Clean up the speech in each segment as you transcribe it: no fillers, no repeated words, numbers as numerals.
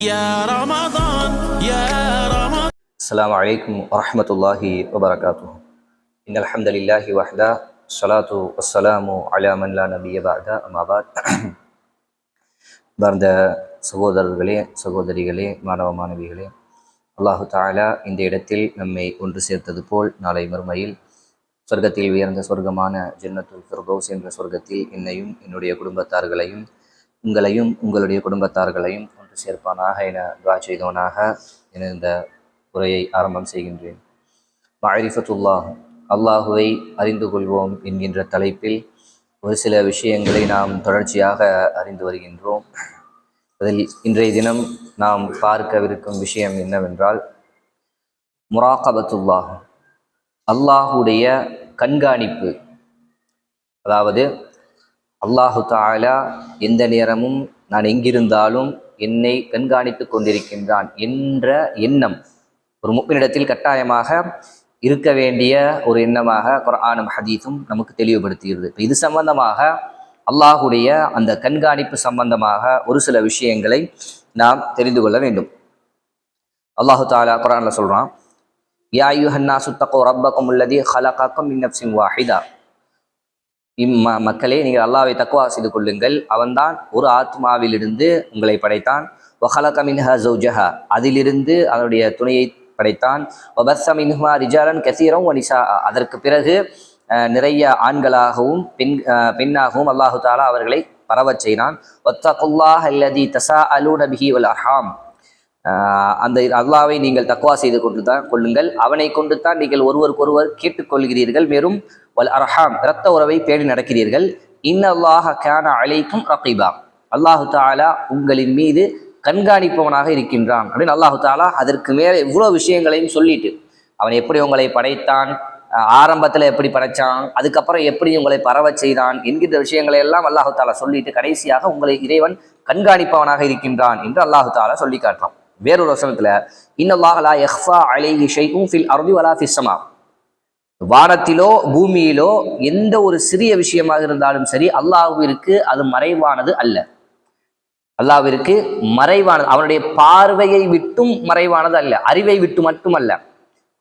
يا رمضان يا رمضان. السلام عليكم ورحمة الله وبركاته. إن الحمد لله وحده الصلاة والسلام على من لا نبي بعد أما بعد. பார்ந்த சகோதரர்களே சகோதரிகளே மாணவ மாணவிகளே, அல்லாஹு தாலா இந்த இடத்தில் நம்மை ஒன்று சேர்த்தது போல் நாளை மறுமையில் சொர்க்கத்தில் உயர்ந்த சொர்க்கமான ஜன்னத்துல் ஃபிர்தௌஸ் என்ற சொர்க்கத்தில் என்னையும் என்னுடைய குடும்பத்தார்களையும் உங்களையும் உங்களுடைய குடும்பத்தார்களையும் ஒன்று சேர்ப்பானாக என துஆ செய்தவனாக என இந்த உரையை ஆரம்பம் செய்கின்றேன். மஅரிஃபத்துல்லாஹ், அல்லாஹுவை அறிந்து கொள்வோம் என்கின்ற தலைப்பில் ஒரு சில விஷயங்களை நாம் தொடர்ச்சியாக அறிந்து வருகின்றோம். அதில் இன்றைய தினம் நாம் பார்க்கவிருக்கும் விஷயம் என்னவென்றால் முராகபத்துல்லாஹ், அல்லாஹுடைய கண்காணிப்பு. அதாவது அல்லாஹு தாலா எந்த நேரமும் நான் எங்கிருந்தாலும் என்னை கண்காணித்து கொண்டிருக்கின்றான் என்ற எண்ணம் ஒரு முஃமினிடத்தில் கட்டாயமாக இருக்க வேண்டிய ஒரு எண்ணமாக குர்ஆனும் ஹதீஸும் நமக்கு தெளிவுபடுத்துகிறது. இப்போ இது சம்பந்தமாக அல்லாஹுடைய அந்த கண்காணிப்பு சம்பந்தமாக ஒரு சில விஷயங்களை நாம் தெரிந்து கொள்ள வேண்டும். அல்லாஹு தாலா குர்ஆன்ல சொல்றான், யா அய்யுஹன்னாஸு தக்கூ ரப்பக்கும் அல்லதீ ஹலகக்கும் மின் நஃப்ஸின் வாஹிதா. மக்களே, நீங்கள் அல்லாஹ்வை தக்வா செய்து கொள்ளுங்கள், அவன்தான் ஒரு ஆத்மாவிலிருந்து உங்களை படைத்தான். வஹலக மின்ஹா ஸௌஜஹா, அதிலிருந்து அதனுடைய துணையை படைத்தான். வபஸ்ஸ மின்ஹுமா ரிஜாலன் கஸீரன் வ நிஸா, அதற்கு பிறகு நிறைய ஆண்களாகவும் பெண்ணாகவும் அல்லாஹு தஆலா அவர்களை பரவச் செய்தான். வத்தகுல்லாஹ அல்லதீ தஸாஅலூன பிஹி வல் அர்ஹாம், அந்த அல்லாஹ்வை நீங்கள் தக்வா செய்து கொள்ளுங்கள், அவனை கொண்டு தான் நீங்கள் ஒருவருக்கொருவர் கேட்டுக்கொள்கிறீர்கள், மேலும் வல் அர்ஹாம், இரத்த உறவை பேணி நடக்கிறீர்கள். இன்னல்லாஹ கான அலைக்கும் ரகீபா, அல்லாஹு தஆலா உங்களின் மீது கண்காணிப்பவனாக இருக்கின்றான் அப்படின்னு அல்லாஹு தஆலா அதற்கு மேலே இவ்வளோ விஷயங்களையும் சொல்லிட்டு, அவன் எப்படி உங்களை படைத்தான், ஆரம்பத்தில் எப்படி படைச்சான், அதுக்கப்புறம் எப்படி உங்களை பரவச் செய்தான் என்கின்ற விஷயங்களை எல்லாம் அல்லாஹு தஆலா சொல்லிட்டு கடைசியாக உங்களை இறைவன் கண்காணிப்பவனாக இருக்கின்றான் என்று அல்லாஹு தஆலா சொல்லி காட்டுறான். வேறொரு வசனத்துல, இன்னல்லாஹ லா யக்ஃபா அலைஹி ஷைஉன் ஃபில் அர்தி வலா ஃபிஸ் ஸமா, வானத்திலோ பூமியிலோ எந்த ஒரு சிறிய விஷயமாக இருந்தாலும் சரி அல்லாஹ்விற்கு அது மறைவானது அல்ல. அல்லாஹ்விற்கு மறைவானது, அவனுடைய பார்வையை விட்டும் மறைவானது அல்ல, அறிவை விட்டு மட்டுமல்ல,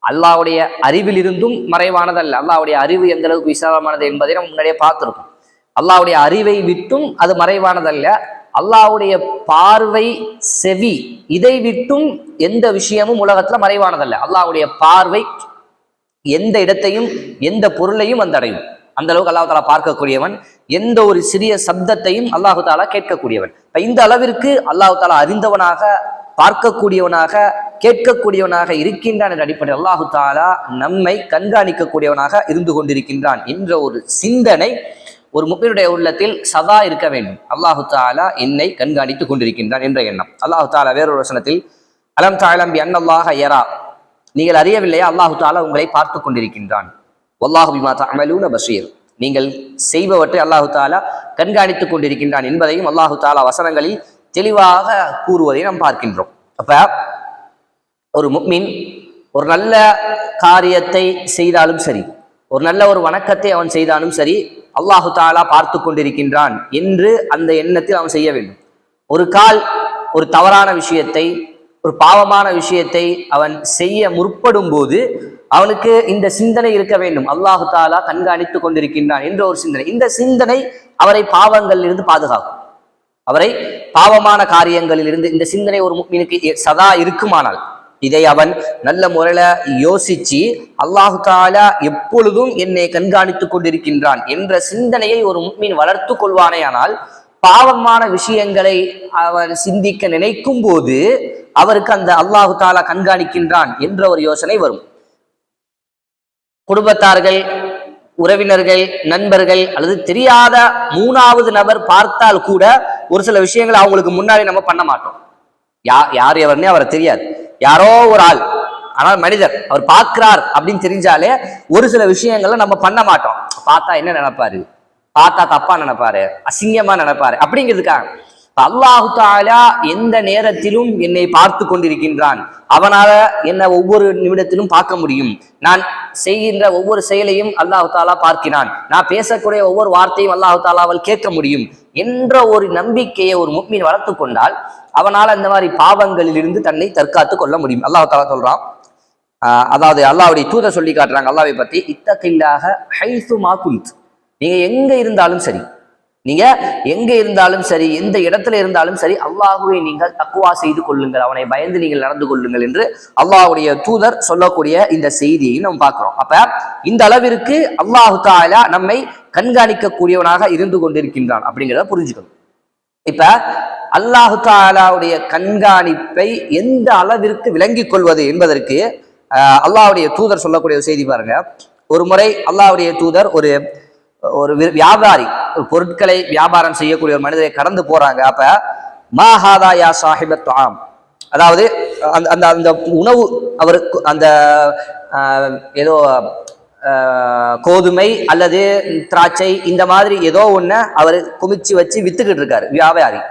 அல்லாஹ்வுடைய அறிவிலிருந்தும் மறைவானது அல்ல. அல்லாஹ்வுடைய அறிவு எந்த அளவுக்கு விசாலமானது என்பதை நம்ம முன்னாடியே பார்த்திருக்கோம். அல்லாஹ்வுடைய அறிவை விட்டும் அது மறைவானதல்ல. அல்லாஹ்வுடைய பார்வை, செவி, இதை விட்டும் எந்த விஷயமும் உலகத்துல மறைவானதல்ல. அல்லாஹ்வுடைய பார்வை எந்த இடத்தையும் எந்த பொருளையும் வந்தடையும். அந்த அளவுக்கு அல்லாஹ் தாலா பார்க்கக்கூடியவன், எந்த ஒரு சிறிய சப்தத்தையும் அல்லாஹு தாலா கேட்கக்கூடியவன். இந்த அளவிற்கு அல்லாஹு தாலா அறிந்தவனாக, பார்க்கக்கூடியவனாக, கேட்கக்கூடியவனாக இருக்கின்றான் என்ற அடிப்படையில் அல்லாஹு தாலா நம்மை கண்காணிக்கக்கூடியவனாக இருந்து கொண்டிருக்கின்றான் என்ற ஒரு சிந்தனை ஒரு முஃமினுடைய உள்ளத்தில் சதா இருக்க வேண்டும். அல்லாஹு தாலா என்னை கண்காணித்து கொண்டிருக்கின்றான் என்ற எண்ணம். அல்லாஹு தாலா வேறொரு வசனத்தில், அலம் தஅலம் பி அன்னல்லாஹ யரா, நீங்கள் அறியவில்லையா அல்லாஹு தாலா உங்களை பார்த்து கொண்டிருக்கின்றான். வல்லாஹு பிமா தஅமலூன பஸீர், நீங்கள் செய்பவற்றை அல்லாஹு தாலா கண்காணித்துக் கொண்டிருக்கின்றான் என்பதையும் அல்லாஹு தாலா வசனங்களில் தெளிவாக கூறுவதை நாம் பார்க்கின்றோம். அப்ப ஒரு முஃமின் ஒரு நல்ல காரியத்தை செய்தாலும் சரி, ஒரு நல்ல ஒரு வணக்கத்தை அவன் செய்தாலும் சரி, அல்லாஹு தாலா பார்த்து கொண்டிருக்கின்றான் என்று அந்த எண்ணத்தில் அவன் செய்ய வேண்டும். ஒரு கால் ஒரு தவறான விஷயத்தை, ஒரு பாவமான விஷயத்தை அவன் செய்ய முற்படும் போது அவனுக்கு இந்த சிந்தனை இருக்க வேண்டும், அல்லாஹு தாலா கண்காணித்து கொண்டிருக்கின்றான் என்ற ஒரு சிந்தனை. இந்த சிந்தனை அவரை பாவங்களில் இருந்து பாதுகாக்கும். அவரை பாவமான காரியங்களில் இருந்து இந்த சிந்தனை ஒரு முஃமினுக்கு சதா இருக்குமானால், இதை அவன் நல்ல முறையில யோசிச்சு அல்லாஹு தாலா எப்பொழுதும் என்னை கண்காணித்து கொண்டிருக்கின்றான் என்ற சிந்தனையை ஒரு முஃமின் வளர்த்து கொள்வானேயானால், பாவமான விஷயங்களை அவன் சிந்திக்க நினைக்கும் போது அவருக்கு அந்த அல்லாஹு தாலா கண்காணிக்கின்றான் என்ற ஒரு யோசனை வரும். குடும்பத்தார்கள், உறவினர்கள், நண்பர்கள் அல்லது தெரியாத மூணாவது நபர் பார்த்தால் கூட ஒரு சில விஷயங்களை அவங்களுக்கு முன்னாடி நம்ம பண்ண மாட்டோம். யார் எவர்னே அவரை தெரியாது, யாரோ ஒரு ஆள், ஆனால் மனிதர், அவர் பார்க்கிறார் அப்படின்னு தெரிஞ்சாலே ஒரு சில விஷயங்களை நம்ம பண்ண மாட்டோம். பார்த்தா என்ன நினைப்பாரு, பார்த்தா தப்பா நினைப்பாரு, அசிங்கமா நினைப்பாரு அப்படிங்கிறதுக்காக அல்லாஹு தாலா எந்த நேரத்திலும் என்னை பார்த்து கொண்டிருக்கின்றான். அவனால என்ன ஒவ்வொரு நிமிடத்திலும் பார்க்க முடியும். நான் செய்கின்ற ஒவ்வொரு செயலையும் அல்லாஹு தாலா பார்க்கிறான். நான் பேசக்கூடிய ஒவ்வொரு வார்த்தையும் அல்லாஹு தாலாவால் கேட்க முடியும் என்ற ஒரு நம்பிக்கையை ஒரு முஃமின் வளர்த்து கொண்டால் அவனால இந்த மாதிரி பாவங்களில் இருந்து தன்னை தற்காத்து கொள்ள முடியும். அல்லாஹ் தஆலா சொல்றான், அதாவது அல்லாஹ்வுடைய தூதர் சொல்லி காட்டுறாங்க அல்லாஹ்வை பத்தி, இத்தகில்லாஹ ஹைசு மா குன்த், நீங்க எங்க இருந்தாலும் சரி, நீங்க எங்க இருந்தாலும் சரி, எந்த இடத்துல இருந்தாலும் சரி, அல்லாஹ்வை நீங்கள் தக்வா செய்து கொள்ளுங்கள், அவனை பயந்து நீங்கள் நடந்து கொள்ளுங்கள் என்று அல்லாஹ்வுடைய தூதர் சொல்லக்கூடிய இந்த செய்தியை நம்ம பார்க்கிறோம். அப்ப இந்த அளவிற்கு அல்லாஹ் தஆலா நம்மை கண்காணிக்கக்கூடியவனாக இருந்து கொண்டிருக்கின்றான் அப்படிங்கிறத புரிஞ்சுக்கணும். இப்ப அல்லாஹ் தஆலாவுடைய கண்காணிப்பை எந்த அளவிற்கு விளங்கிக் கொள்வது என்பதற்கு அல்லாஹ்வுடைய தூதர் சொல்லக்கூடிய செய்தி பாருங்க. ஒரு முறை அல்லாஹ்வுடைய தூதர் ஒரு ஒரு வியாபாரி, ஒரு பொருட்களை வியாபாரம் செய்யக்கூடிய ஒரு மனிதரை கடந்து போறாங்க. அப்ப மாஹாதா யா சாஹிபத் துஆம், அதாவது அந்த அந்த உணவு அவருக்கு அந்த ஏதோ கோதுமை அல்லது திராட்சை இந்த மாதிரி ஏதோ ஒண்ணு அவர் குமிச்சு வச்சு வித்துக்கிட்டு இருக்காரு வியாபாரி.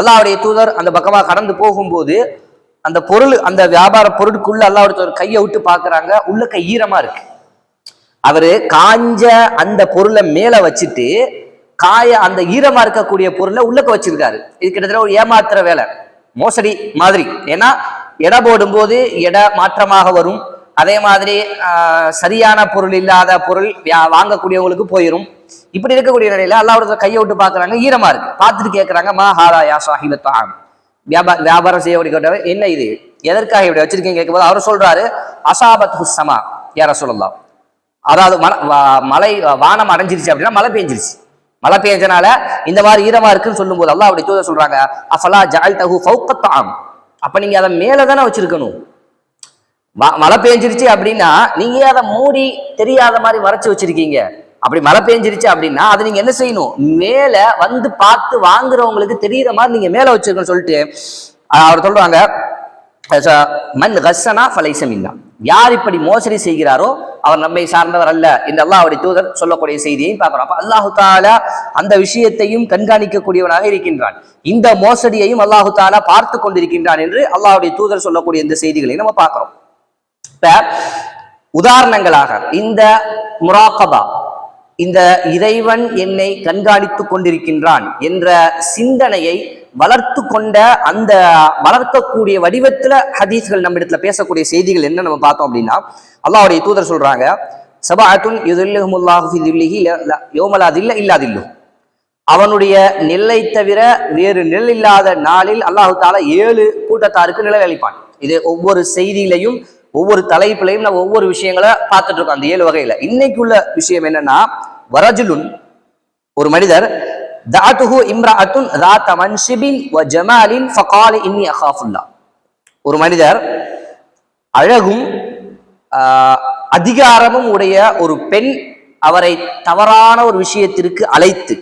அல்லாஹ்வுடைய தூதர் அந்த பக்கமா கடந்து போகும்போது அந்த பொருள், அந்த வியாபார பொருட்குள்ள அல்லாஹ்வுடைய தூதர் கையை விட்டு பாக்குறாங்க, உள்ள கை ஈரமா இருக்கு. அவரு காஞ்ச அந்த பொருளை மேல வச்சுட்டு அந்த ஈரமா இருக்கக்கூடிய பொருளை உள்ளக்க வச்சிருக்காரு. இது கிட்டத்தட்ட ஒரு ஏமாத்துற வேலை, மோசடி மாதிரி. ஏன்னா எடை போடும் போது எடை மாற்றமாக வரும், அதே மாதிரி சரியான பொருள் இல்லாத பொருள் வாங்கக்கூடியவங்களுக்கு போயிடும். இப்படி இருக்கக்கூடிய நிலையில அல்லாஹ்வுடைய கையை விட்டு பாக்குறாங்க, ஈரமா இருக்கு. பார்த்துட்டு கேட்கறாங்க, மா ஹாதா யா சாஹிபத் துஆம், வியாபாரம் செய்யக்கூடிய என்ன இது, எதற்காக இப்படி வச்சிருக்கீங்க கேட்கும்போது அவர் சொல்றாரு, அசாபத் ஹுஸ்ஸமா யா ரசூலுல்லாஹ், அதாவது மழை வானம் அடைஞ்சிருச்சு அப்படின்னா மழை பெஞ்சிருச்சு, மழை பெஞ்சனால இந்த மாதிரி ஈரமா இருக்குன்னு சொல்லும் போது அல்லாஹ்வுடைய தூதர் சொல்றாங்க, அஃபலா ஜஅல்தஹு ஃபௌக தஆம், அப்ப நீங்க அதை மேலதானே வச்சிருக்கணும். மழை பெஞ்சிருச்சு அப்படின்னா நீங்க அதை மூடி தெரியாத மாதிரி மறைச்சு வச்சிருக்கீங்க. அப்படி மழை பெஞ்சிருச்சு அப்படின்னா அதை நீங்க என்ன செய்யணும், மேல வந்து பார்த்து வாங்குறவங்களுக்கு தெரியுற மாதிரி நீங்க மேல வச்சிருக்கணும்னு சொல்லிட்டு அவர் சொல்றாங்க, மன் கஸ்ஸனா ஃபலைஸ மின்னா, யார் இப்படி மோசடி செய்கிறாரோ அவர் நம்மை சார்ந்தவர் அல்ல என்று அல்லாஹ்வுடைய தூதர் சொல்லக்கூடிய செய்தியையும் பார்க்கிறோம். அப்ப அல்லாஹு தஆலா அந்த விஷயத்தையும் கண்காணிக்கக்கூடியவனாக இருக்கின்றான், இந்த மோசடியையும் அல்லாஹு தஆலா பார்த்து கொண்டிருக்கின்றான் என்று அல்லாஹ்வுடைய தூதர் சொல்லக்கூடிய இந்த செய்திகளையும் நம்ம பார்க்கிறோம். இப்ப உதாரணங்களாக இந்த முராகபா, இந்த இறைவன் என்னை கண்காணித்துக் கொண்டிருக்கின்றான் என்ற சிந்தனையை வளர்த்து கொண்ட அந்த வளர்க்கக்கூடிய வடிவத்துல ஹதீஸ்கள் நம்ம இடத்துல பேசக்கூடிய செய்திகள் என்ன நம்ம பார்த்தோம் அப்படின்னா, அல்லாஹ்வுடைய தூதர் சொல்றாங்க, சபஅத்துன் யுதில்லுஹுமுல்லாஹு ஃபி தில்லிஹி யௌம லா தில்ல இல்லா தில்லு, அவனுடைய நிழலை தவிர வேறு நிழல் இல்லாத நாளில் அல்லாஹ் தஆலா 7 கூட்டத்தாருக்கு நிழல் அளிப்பான். இது ஒவ்வொரு செய்தியிலையும் ஒவ்வொரு தலைப்பிலையும் நம்ம ஒவ்வொரு விஷயங்களை பார்த்துட்டு இருக்கோம். அந்த 7 வகையில இன்னைக்கு உள்ள விஷயம் என்னன்னா, வரஜுலுன், ஒரு மனிதர், தஅத்துஹு இம்ரஅத்துன் ذات منصب وجمال فقال اني اخاف الله, ஒரு மனிதர் அழகும் அதிகாரமும் உடைய ஒரு பெண் அவரை தவறான ஒரு விஷயத்திற்கு அழைத்து,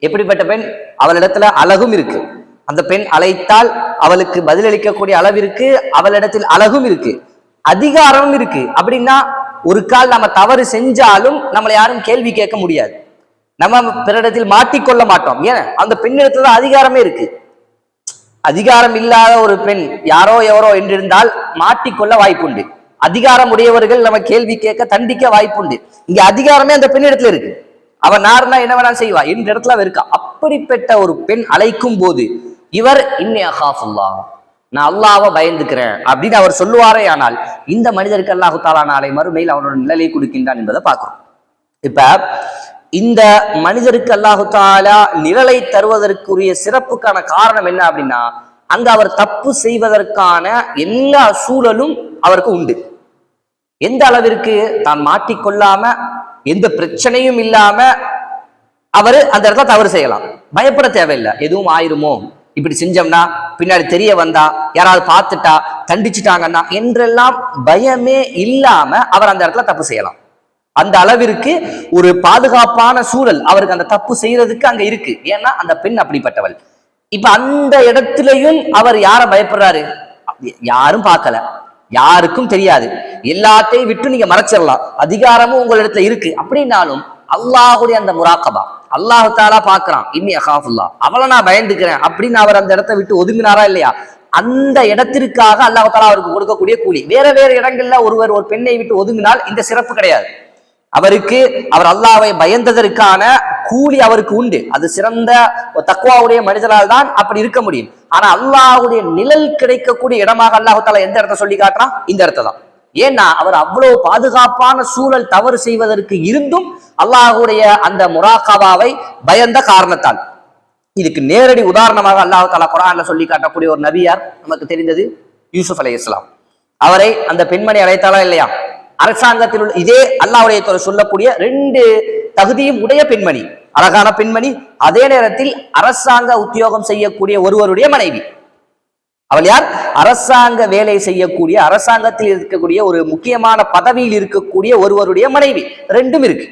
எப்படிப்பட்ட பெண், அவளிடத்துல அழகும் இருக்கு, அந்த பெண் அழைத்தால் அவளுக்கு பதிலளிக்கக்கூடிய அளவிற்கு அவளிடத்தில் அழகும் இருக்கு, அதிகாரமும் இருக்கு. அப்படின்னா ஒரு கால் நம்ம தவறு செஞ்சாலும் நம்மளை யாரும் கேள்வி கேட்க முடியாது, நம்ம பிறரிடத்தில் மாட்டிக்கொள்ள மாட்டோம். ஏன், அந்த பெண்ணிடத்துல அதிகாரமே இருக்கு. அதிகாரம் இல்லாத ஒரு பெண் யாரோ எவரோ என்றிருந்தால் மாட்டிக்கொள்ள வாய்ப்புண்டு, அதிகாரம் உடையவர்கள் நம்ம கேள்வி கேட்க தண்டிக்க வாய்ப்புண்டு. இங்க அதிகாரமே அந்த பெண்ணிடத்துல இருக்கு, அவன் நார்னா என்ன வேணா செய்வா என்ற இடத்துல இருக்கா. அப்படிப்பட்ட ஒரு பெண் அழைக்கும் போது இவர் இன்னி அகாஃபுல்லாஹ், நான் அல்லாஹ்வை பயந்துக்கிறேன் அப்படின்னு அவர் சொல்லுவாரே, ஆனால் இந்த மனிதருக்கு அல்லாஹு தஆலா நாளை மறுமையில் அவனோட நிழலை கொடுக்கின்றான் என்பதை பார்க்கிறோம். இப்ப இந்த மனிதருக்கு அல்லாஹு தஆலா நிழலை தருவதற்குரிய சிறப்புக்கான காரணம் என்ன அப்படின்னா, அங்க அவர் தப்பு செய்வதற்கான எல்லா சூழலும் அவருக்கு உண்டு. எந்த அளவிற்கு தான் மாட்டிக்கொள்ளாம எந்த பிரச்சனையும் இல்லாம அவரு அந்த இடத்துல தவறு செய்யலாம், பயப்பட தேவையில்லை. எதுவும் ஆயிருமோ, இப்படி செஞ்சோம்னா பின்னாடி தெரிய வந்தா, யாராவது பார்த்துட்டா தண்டிச்சுட்டாங்கன்னா என்றெல்லாம் பயமே இல்லாம அவர் அந்த இடத்துல தப்பு செய்யலாம். அந்த அளவிற்கு ஒரு பாதுகாப்பான சூழல் அவருக்கு அந்த தப்பு செய்யறதுக்கு அங்க இருக்கு. ஏன்னா அந்த பெண் அப்படிப்பட்டவள். இப்ப அந்த இடத்திலையும் அவர் யார பயப்படுறாரு, யாரும் பார்க்கல, யாருக்கும் தெரியாது, எல்லாத்தையும் விட்டு நீங்க மறைச்சிடலாம், அதிகாரமும் உங்களிடத்துல இருக்கு. அப்படின்னாலும் அல்லாஹுடைய அந்த முராகபா, அல்லாஹு தஆலா பார்க்கிறான், இன்னி அகாஃபுல்லாஹ், அவளை நான் பயந்துக்கிறேன் அப்படின்னு அவர் அந்த இடத்தை விட்டு ஒதுங்கினாரா இல்லையா, அந்த இடத்திற்காக அல்லாஹு தஆலா அவருக்கு கொடுக்கக்கூடிய கூலி. வேற வேற இடங்கள்ல ஒருவர் ஒரு பெண்ணை விட்டு ஒதுங்கினால் இந்த சிறப்பு கிடையாது. அவருக்கு அவர் அல்லாஹ்வை பயந்ததற்கான கூலி அவருக்கு உண்டு. அது சிறந்த தக்வாவுடைய மனிதரால் தான் அப்படி இருக்க முடியும். ஆனா அல்லாஹ்வுடைய நிழல் கிடைக்கக்கூடிய இடமாக அல்லாஹ் தஆலா எந்த இடத்தை சொல்லி காட்டுறான்? இந்த இடத்தை தான். ஏன்னா அவர் அவ்வளவு பாதுகாப்பான சூழல் தவறு செய்வதற்கு இருந்தும் அல்லாஹ்வுடைய அந்த முராகாபாவை பயந்த காரணத்தால். இதுக்கு நேரடி உதாரணமாக அல்லாஹ் தஆலா குர்ஆன்ல சொல்லி காட்டக்கூடிய ஒரு நபியார் நமக்கு தெரிந்தது யூசுப் அலைஹிஸ்ஸலாம். அவரை அந்த பெண்மணி அழைத்தாளா இல்லையா? அரசாங்கத்தில் உள்ள இதே அல்லாஹ்வுடைய சொல்லக்கூடிய 2 தகுதியும் உடைய பெண்மணி, அழகான பெண்மணி, அதே நேரத்தில் அரசாங்க உத்தியோகம் செய்யக்கூடிய ஒருவருடைய மனைவி. அவள் யார்? அரசாங்க வேலை செய்யக்கூடிய, அரசாங்கத்தில் இருக்கக்கூடிய ஒரு முக்கியமான பதவியில் இருக்கக்கூடிய ஒருவருடைய மனைவி. ரெண்டும் இருக்கு,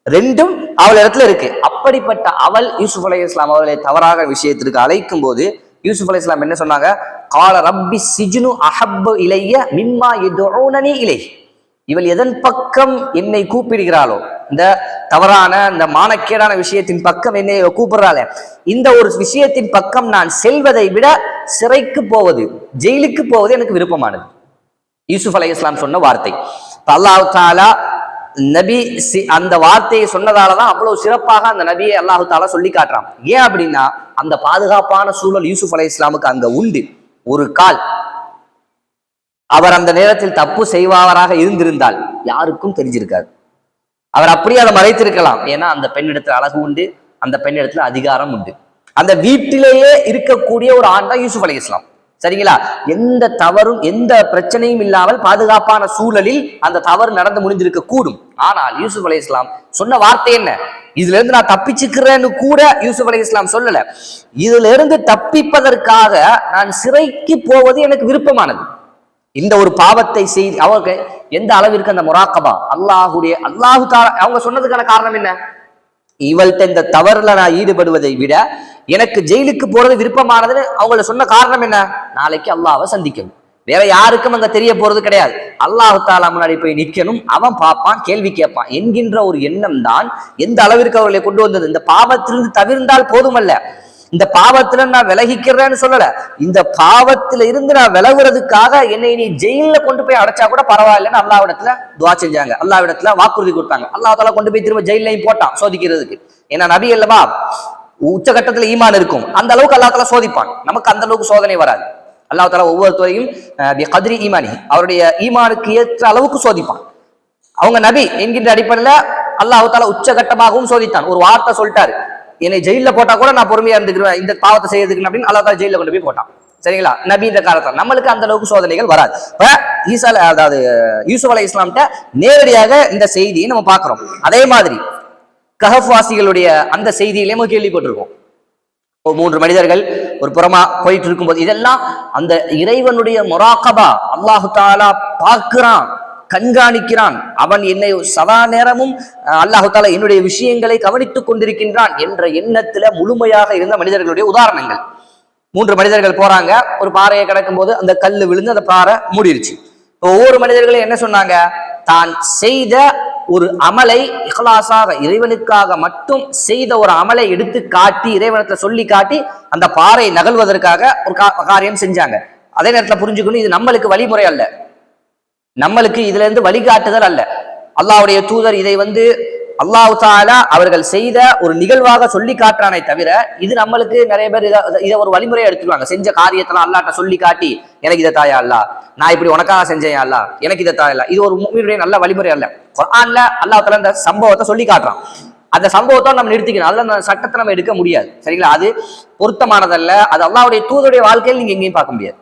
ரெண்டும் அவள் இடத்துல இருக்கு. அப்படிப்பட்ட அவள் யூசுப் அலைஹிஸ்ஸலாம் அவர்களை தவறாக விஷயத்திற்கு அழைக்கும் போது யூசுப் அலைஹிஸ்ஸலாம் என்ன சொன்னாங்க? கால ரப்பி சிஜ்னு அஹப்பு இலைய மிம்மா யதுஊனனி இலைஹி. இவள் எதன் பக்கம் என்னை கூப்பிடுகிறாளோ, இந்த தவறான இந்த மானக்கேடான விஷயத்தின் பக்கம் என்னை கூப்பிடுறாளே, இந்த ஒரு விஷயத்தின் பக்கம் நான் செல்வதை விட சிறைக்கு போவது, ஜெயிலுக்கு போவது எனக்கு விருப்பமானது. யூசுப் அலைஹிஸ்ஸலாம் சொன்ன வார்த்தை. அல்லாஹ் தஆலா நபி அந்த வார்த்தையை சொன்னதாலதான் அவ்வளவு சிறப்பாக அந்த நபியை அல்லாஹ் தஆலா சொல்லி காட்டுறான். ஏன் அப்படின்னா அந்த பாதுகாப்பான சூழல் யூசுப் அலைஹிஸ்ஸலாமுக்கு அங்க உண்டு. ஒரு கால் அவர் அந்த நேரத்தில் தப்பு செய்வாராக இருந்திருந்தால் யாருக்கும் தெரிஞ்சிருக்காது. அவர் அப்படியே அதை மறைத்திருக்கலாம். ஏன்னா அந்த பெண்ணிடத்துல அழகு உண்டு, அந்த பெண்ணிடத்துல அதிகாரம் உண்டு. அந்த வீட்டிலேயே இருக்கக்கூடிய ஒரு ஆண் தான் யூசுப் அலைஹிஸ்ஸலாம். சரிங்களா? எந்த தவறும் எந்த பிரச்சனையும் இல்லாமல் பாதுகாப்பான சூழலில் அந்த தவறு நடந்து முடிஞ்சிருக்க கூடும். ஆனால் யூசுப் அலைஹிஸ்ஸலாம் சொன்ன வார்த்தை என்ன? இதுல இருந்து நான் தப்பிச்சுக்கிறேன்னு கூட யூசுப் அலைஹிஸ்ஸலாம் சொல்லல. இதுல இருந்து தப்பிப்பதற்காக நான் சிறைக்கு போவது எனக்கு விருப்பமானது. இந்த ஒரு பாவத்தை செய்து அவங்க எந்த அளவிற்கு அந்த முராக்கபா அல்லாஹு தஆலா அவங்க சொன்னதுக்கான காரணம் என்ன? இவள்கிட்ட இந்த தவறுல நான் ஈடுபடுவதை விட எனக்கு ஜெயிலுக்கு போறது விருப்பமானதுன்னு அவங்கள சொன்ன காரணம் என்ன? நாளைக்கு அல்லாஹ்வை சந்திக்கணும், வேற யாருக்கும் அங்க தெரிய போறது கிடையாது. அல்லாஹ் தஆலா முன்னாடி போய் நிக்கணும், அவன் பார்ப்பான், கேள்வி கேட்பான் என்கின்ற ஒரு எண்ணம் தான் எந்த அளவிற்கு அவர்களை கொண்டு வந்தது. இந்த பாவத்திலிருந்து தவிர்ந்தால் போதுமல்ல, இந்த பாவத்துல நான் விலகிக்கிறேன்னு சொல்லல, இந்த பாவத்துல இருந்து நான் விலகுறதுக்காக என்னை நீ ஜெயில கொண்டு போய் அடைச்சா கூட பரவாயில்லைன்னு அல்லாஹ்விடத்துல துஆ செஞ்சாங்க, அல்லாஹ்விடத்துல வாக்குறுதி கொடுத்தாங்க. அல்லாஹ் தஆலா கொண்டு போய் திரும்ப ஜெயிலையும் போட்டான் சோதிக்கிறதுக்கு. ஏன்னா நபி அல்லவா, உச்சகட்டத்துல ஈமான் இருக்கும், அந்த அளவுக்கு அல்லாஹ் தஆலா சோதிப்பான். நமக்கு அந்த அளவுக்கு சோதனை வராது. அல்லாஹ் தஆலா ஒவ்வொருத்தரையும் கத்ரி ஈமானி, அவருடைய ஈமானுக்கு ஏற்ற அளவுக்கு சோதிப்பான். அவங்க நபி என்கின்ற அடிப்படையில அல்லாஹ் தஆலா உச்சகட்டமாகவும் சோதித்தான். ஒரு வார்த்தை சொல்லிட்டாரு, என்னை ஜெயில போட்டா கூட நான் பொறுமையா இருந்துக்கிறேன் இந்த பாவத்தை செய்யறதுக்கு அப்படின்னு அல்லாஹ் தஆலா ஜெயில கொண்டு போய் போட்டான். சரிங்களா? நபின்ற காலத்துல நம்மளுக்கு அந்த அளவுக்கு சோதனைகள் வராது. அதாவது யூசுப் அலைஹிஸ்ஸலாம்ட்ட நேரடியாக இந்த செய்தியை நம்ம பார்க்கிறோம். அதே மாதிரி கஹஃப் வாசிகளுடைய அந்த செய்தியிலே நம்ம கேள்விப்பட்டிருக்கோம். 3 மனிதர்கள் ஒரு புறமா போயிட்டு இருக்கும்போது இதெல்லாம் அந்த இறைவனுடைய முராகபா, அல்லாஹ் தஆலா பார்க்கிறான், கண்காணிக்கிறான், அவன் என்னை சதா நேரமும் அல்லாஹ் தஆலா என்னுடைய விஷயங்களை கவனித்துக் கொண்டிருக்கின்றான் என்ற எண்ணத்துல முழுமையாக இருந்த மனிதர்களுடைய உதாரணங்கள். 3 மனிதர்கள் போறாங்க, ஒரு பாறையை கடக்கும் போது அந்த கல்லு விழுந்து அந்த பாறை மூடிருச்சு. ஒவ்வொரு மனிதர்களும் என்ன சொன்னாங்க? தான் செய்த ஒரு அமலை இஹ்லாஸாக இறைவனுக்காக மட்டும் செய்த ஒரு அமலை எடுத்து காட்டி இறைவனத்தை சொல்லி காட்டி அந்த பாறை நகல்வதற்காக ஒரு காரியம் செஞ்சாங்க. அதே நேரத்தில் புரிஞ்சுக்கணும், இது நம்மளுக்கு வழிமுறை அல்ல, நம்மளுக்கு இதுல இருந்து வழிகாட்டுதல் அல்ல. அல்லாஹ்வுடைய தூதர் இதை அல்லாஹ் தஆலா அவர்கள் செய்த ஒரு நிகழ்வாக சொல்லி காட்டுறானே தவிர இது நம்மளுக்கு நிறைய பேர் இதை ஒரு வழிமுறையை எடுத்துருவாங்க. செஞ்ச காரியத்தெல்லாம் அல்லாஹ்ட்ட சொல்லி காட்டி எனக்கு இதை தாயா அல்லாஹ், நான் இப்படி உனக்காக செஞ்சேன் அல்லாஹ், எனக்கு இதை தாயா. இது ஒரு முஃமினுடைய நல்ல வழிமுறை அல்ல. குர்ஆன்ல அல்லாஹ் தஆலா இந்த சம்பவத்தை சொல்லி காட்டுறான். அந்த சம்பவத்தை நம்ம நிறுத்திக்கணும், அதுல அந்த சட்டத்தை நம்ம எடுக்க முடியாது. சரிங்களா? அது பொருத்தமானதல்ல. அது அல்லாஹ்வுடைய தூதருடைய வாழ்க்கையில் நீங்க எங்கேயும் பார்க்க முடியாது.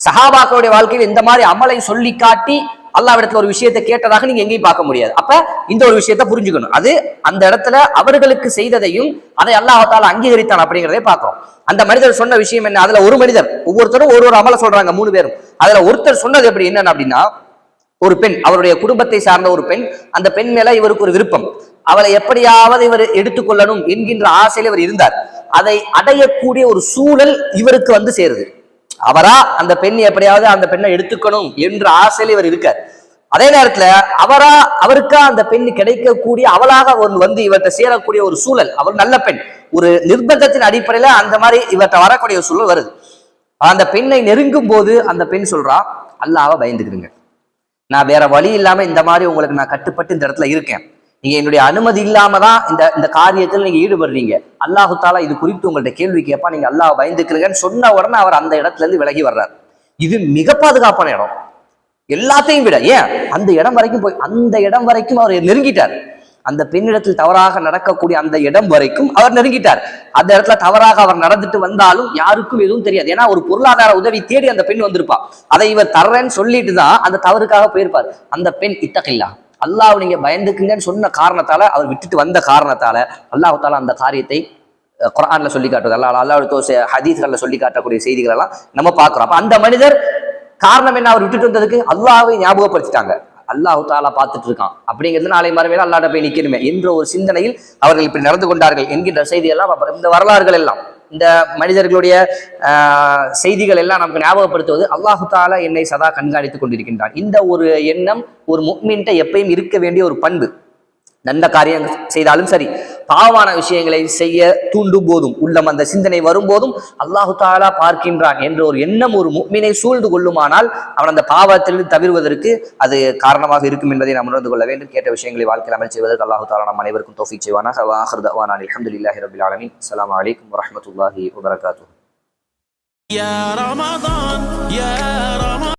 சஹாபாக்களுடைய வாழ்க்கையில் இந்த மாதிரி அமலை சொல்லி காட்டி அல்லாஹ்விடத்துல ஒரு விஷயத்தை கேட்டதாக நீங்க எங்கேயும் பார்க்க முடியாது. அப்ப இந்த ஒரு விஷயத்தை புரிஞ்சுக்கணும், அது அந்த இடத்துல அவர்களுக்கு செய்ததையும் அதை அல்லாஹ் தஆலா அங்கீகரித்தான் அப்படிங்கிறதை பார்க்கிறோம். அந்த மனிதர் சொன்ன விஷயம் என்ன? அதுல ஒரு மனிதர், ஒவ்வொருத்தரும் ஒரு அமலை சொல்றாங்க 3 பேரும். அதுல ஒருத்தர் சொன்னது எப்படி என்னன்னு அப்படின்னா, ஒரு பெண், அவருடைய குடும்பத்தை சார்ந்த ஒரு பெண், அந்த பெண் மேல இவருக்கு ஒரு விருப்பம், அவளை எப்படியாவது இவர் எடுத்துக்கொள்ளணும் என்கின்ற ஆசையில் இவர் இருந்தார். அதை அடையக்கூடிய ஒரு சூழல் இவருக்கு சேருது. அவரா அந்த பெண் எப்படியாவது அந்த பெண்ணை எடுத்துக்கணும் என்ற ஆசையில் இவர் இருக்கார். அதே நேரத்துல அவருக்கா அந்த பெண் கிடைக்கக்கூடிய அவளாக இவர்கிட்ட சேரக்கூடிய ஒரு சூழல், அவர் நல்ல பெண், ஒரு நிர்பந்தத்தின் அடிப்படையில அந்த மாதிரி இவர்கிட்ட வரக்கூடிய ஒரு சூழல் வருது. அந்த பெண்ணை நெருங்கும் போது அந்த பெண் சொல்றா, அல்லாஹ்வை பயந்துக்கிறீங்க, நான் வேற வழி இல்லாம இந்த மாதிரி உங்களுக்கு நான் கட்டுப்பட்டு இந்த இடத்துல இருக்கேன், நீங்க என்னுடைய அனுமதி இல்லாம தான் இந்த காரியத்தில் நீங்க ஈடுபடுறீங்க. அல்லாஹு தாலா இது குறித்து உங்கள்ட்ட கேள்வி கேட்பா, நீங்க அல்லாஹ் பயந்துக்கிறீங்கன்னு சொன்ன உடனே அவர் அந்த இடத்துல இருந்து விலகி வர்றார். இது மிக பாதுகாப்பான இடம், எல்லாத்தையும் விட. ஏன் அந்த இடம் வரைக்கும் போய் அந்த இடம் வரைக்கும் அவர் நெருங்கிட்டார். அந்த பெண்ணிடத்தில் தவறாக நடக்கக்கூடிய அந்த இடம் வரைக்கும் அவர் நெருங்கிட்டார். அந்த இடத்துல தவறாக அவர் நடந்துட்டு வந்தாலும் யாருக்கும் எதுவும் தெரியாது. ஏன்னா ஒரு பொருளாதார உதவி தேடி அந்த பெண் வந்திருப்பா, அதை இவர் தர்றேன்னு சொல்லிட்டு தான் அந்த தவறுக்காக போயிருப்பார். அந்த பெண் இத்தகில்லா, அல்லாஹ் நீங்க பயந்துக்குங்கன்னு சொன்ன காரணத்தால, அவர் விட்டுட்டு வந்த காரணத்தால அல்லாஹ் தாலா அந்த காரியத்தை குர்ஆன்ல சொல்லி காட்டுவது, அல்லாஹ்வுடைய ஹதீஸ்கள்ல சொல்லி காட்டக்கூடிய செய்திகள் எல்லாம் நம்ம பார்க்கிறோம். அப்ப அந்த மனிதர் காரணம் என்ன? அவர் விட்டுட்டு வந்ததுக்கு அல்லாஹ்வை ஞாபகப்படுத்திட்டாங்க. அல்லாஹ் தாலா பார்த்துட்டு இருக்கான் அப்படிங்கிறது நாளை மறுமையில அல்லாஹ்ட்ட போய் நிக்கணுமே என்ற ஒரு சிந்தனையில் அவர்கள் இப்படி நடந்து கொண்டார்கள் என்கின்ற செய்தி எல்லாம் இந்த வரலாறுகள் எல்லாம், இந்த மனிதர்களுடைய செய்திகள் எல்லாம் நமக்கு ஞாபகப்படுத்துவது அல்லாஹு தாலா என்னை சதா கண்காணித்துக் கொண்டிருக்கின்றான். இந்த ஒரு எண்ணம் ஒரு முஃமின்ட்ட எப்பயும் இருக்க வேண்டிய ஒரு பண்பு. நல்ல காரியம் செய்தாலும் சரி, பாவமான விஷயங்களை செய்ய தூண்டும் போதும், உள்ளம் அந்த சிந்தனை வரும்போதும் அல்லாஹு தாலா பார்க்கின்றான் என்ற ஒரு எண்ணம் ஒரு முஃமினை சூழ்ந்து கொள்ளுமானால் அவன் அந்த பாவத்திலிருந்து தவிர்வதற்கு அது காரணமாக இருக்கும் என்பதை நாம் உணர்ந்து கொள்ள வேண்டும். கேட்ட விஷயங்களை வாழ்க்கையில் அமல் செய்வதற்கு அல்லாஹு தாலா நம் அனைவருக்கும் தௌஃபீக் செய்வானாக. ஆகிர் தஅவானா அல்ஹம்துலில்லாஹி ரப்பில் ஆலமீன். அஸ்ஸலாமு அலைக்கும் வரஹ்மத்துல்லாஹி வபரகாத்துஹு. يا رمضان يا